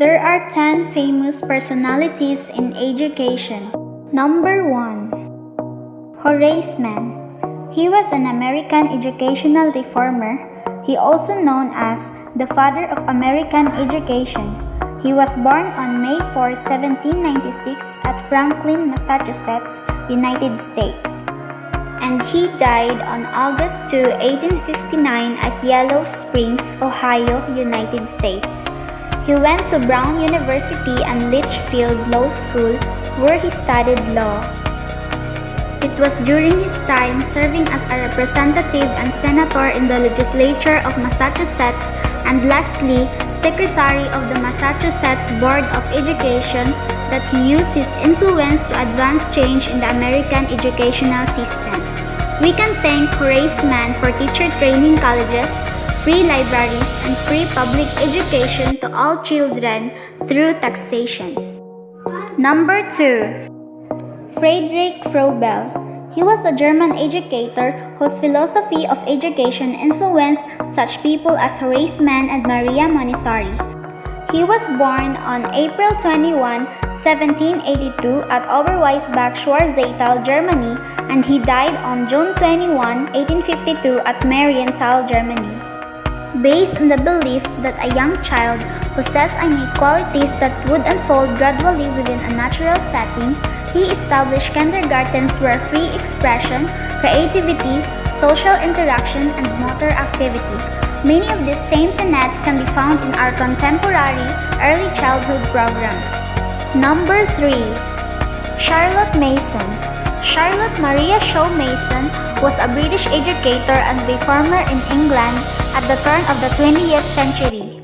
There are 10 famous personalities in education. Number 1. Horace Mann. He was an American educational reformer. He also known as the father of American education. He was born on May 4, 1796 at Franklin, Massachusetts, United States. And he died on August 2, 1859 at Yellow Springs, Ohio, United States. He went to Brown University and Litchfield Law School, where he studied law. It was during his time serving as a representative and senator in the legislature of Massachusetts and lastly, secretary of the Massachusetts Board of Education that he used his influence to advance change in the American educational system. We can thank Horace Mann for teacher training colleges, free libraries, and free public education to all children through taxation. Number 2. Friedrich Froebel. He was a German educator whose philosophy of education influenced such people as Horace Mann and Maria Montessori. He was born on April 21, 1782 at Oberweisbach, Schwarzachtal, Germany, and he died on June 21, 1852 at Marienthal, Germany. Based on the belief that a young child possessed innate qualities that would unfold gradually within a natural setting, he established kindergartens where free expression, creativity, social interaction, and motor activity. Many of these same tenets can be found in our contemporary early childhood programs. Number 3. Charlotte Mason. Charlotte Maria Shaw Mason was a British educator and reformer in England at the turn of the 20th century.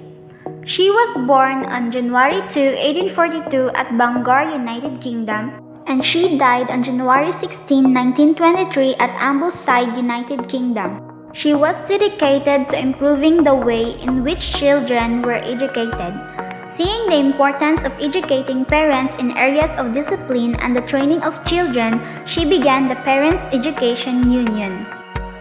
She was born on January 2, 1842 at Bangor, United Kingdom, and she died on January 16, 1923 at Ambleside, United Kingdom. She was dedicated to improving the way in which children were educated. Seeing the importance of educating parents in areas of discipline and the training of children, she began the Parents' Education Union.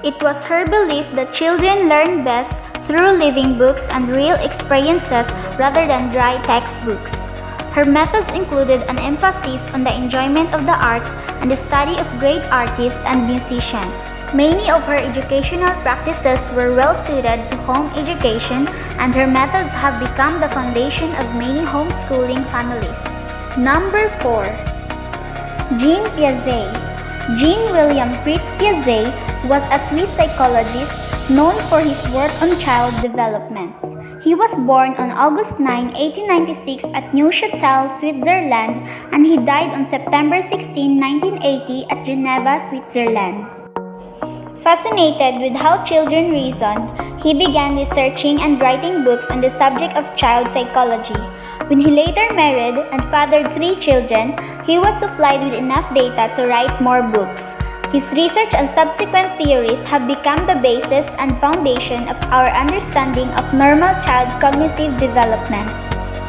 It was her belief that children learn best through living books and real experiences rather than dry textbooks. Her methods included an emphasis on the enjoyment of the arts and the study of great artists and musicians. Many of her educational practices were well suited to home education, and her methods have become the foundation of many homeschooling families. Number 4. Jean Piaget. Jean William Fritz Piaget was a Swiss psychologist known for his work on child development. He was born on August 9, 1896 at Neuchâtel, Switzerland, and he died on September 16, 1980 at Geneva, Switzerland. Fascinated with how children reasoned, he began researching and writing books on the subject of child psychology. When he later married and fathered 3 children, he was supplied with enough data to write more books. His research and subsequent theories have become the basis and foundation of our understanding of normal child cognitive development.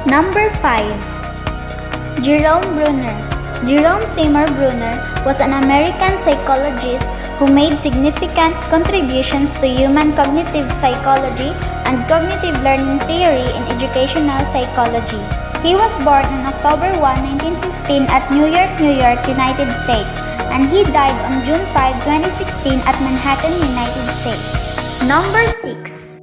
Number 5. Jerome Bruner. Jerome Seymour Bruner was an American psychologist who made significant contributions to human cognitive psychology and cognitive learning theory in educational psychology. He was born on October 1, 1915 at New York, United States, and he died on June 5, 2016 at Manhattan, United States. Number 6.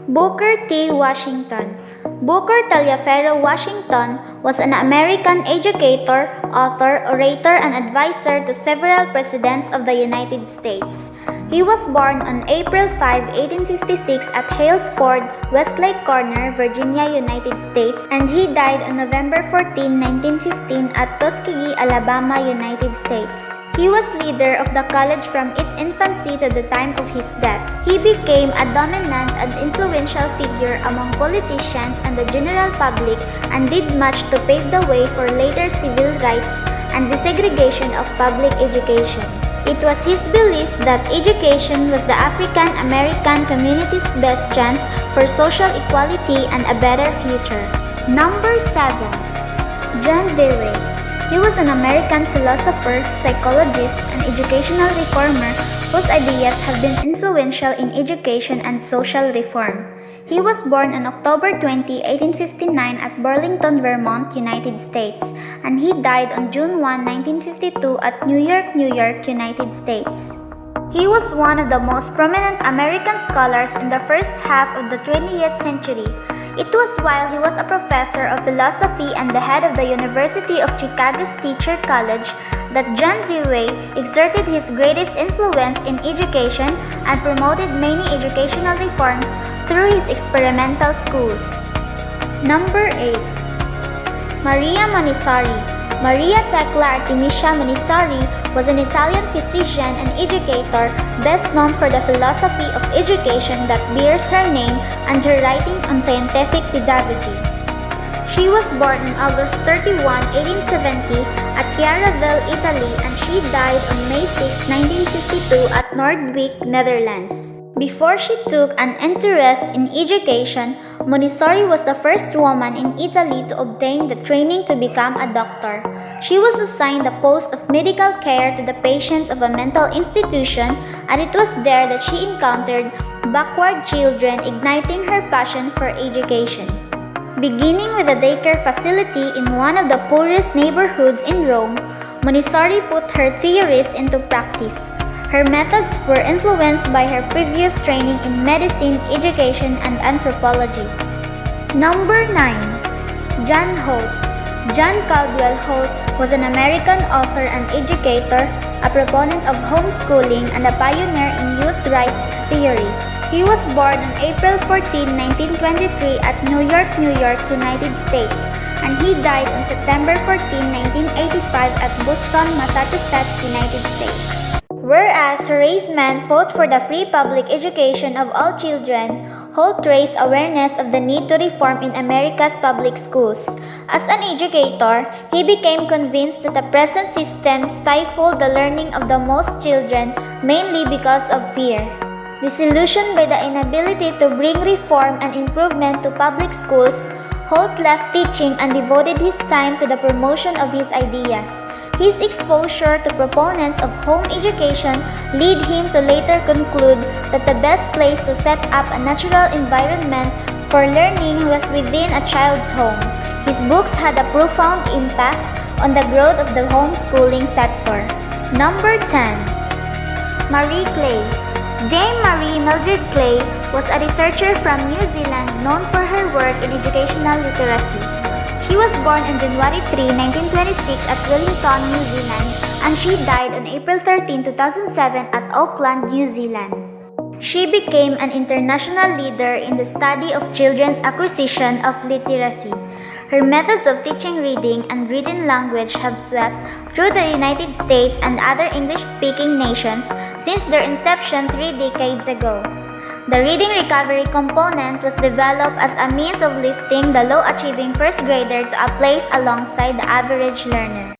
Booker T. Washington. Booker Taliaferro Washington was an American educator, author, orator, and advisor to several presidents of the United States. He was born on April 5, 1856 at Hales Ford, Westlake Corner, Virginia, United States, and he died on November 14, 1915 at Tuskegee, Alabama, United States. He was leader of the college from its infancy to the time of his death. He became a dominant and influential figure among politicians and the general public and did much to pave the way for later civil rights and desegregation of public education. It was his belief that education was the African American community's best chance for social equality and a better future. Number 7. John Dewey. He was an American philosopher, psychologist, and educational reformer whose ideas have been influential in education and social reform. He was born on October 20, 1859 at Burlington, Vermont, United States, and he died on June 1, 1952 at New York, New York, United States. He was one of the most prominent American scholars in the first half of the 20th century. It was while he was a professor of philosophy and the head of the University of Chicago's Teacher College that John Dewey exerted his greatest influence in education and promoted many educational reforms through his experimental schools. Number 8. Maria Montessori. Maria Tecla Artemisia Montessori was an Italian physician and educator best known for the philosophy of education that bears her name and her writing on scientific pedagogy. She was born on August 31, 1870 at Chiaraville, Italy, and she died on May 6, 1952 at Noordwijk, Netherlands. Before she took an interest in education, Montessori was the first woman in Italy to obtain the training to become a doctor. She was assigned the post of medical care to the patients of a mental institution, and it was there that she encountered backward children, igniting her passion for education. Beginning with a daycare facility in one of the poorest neighborhoods in Rome, Montessori put her theories into practice. Her methods were influenced by her previous training in medicine, education, and anthropology. Number 9. John Holt. John Caldwell Holt was an American author and educator, a proponent of homeschooling, and a pioneer in youth rights theory. He was born on April 14, 1923 at New York, New York, United States, and he died on September 14, 1985 at Boston, Massachusetts, United States. Whereas Horace Mann fought for the free public education of all children, Holt raised awareness of the need to reform in America's public schools. As an educator, he became convinced that the present system stifled the learning of the most children, mainly because of fear. Disillusioned by the inability to bring reform and improvement to public schools, Holt left teaching and devoted his time to the promotion of his ideas. His exposure to proponents of home education led him to later conclude that the best place to set up a natural environment for learning was within a child's home. His books had a profound impact on the growth of the homeschooling sector. Number 10. Marie Clay. Dame Marie Mildred Clay was a researcher from New Zealand known for her work in educational literacy. She was born on January 3, 1926 at Wellington, New Zealand, and she died on April 13, 2007 at Auckland, New Zealand. She became an international leader in the study of children's acquisition of literacy. Her methods of teaching reading and written language have swept through the United States and other English-speaking nations since their inception 3 decades ago. The reading recovery component was developed as a means of lifting the low-achieving first grader to a place alongside the average learner.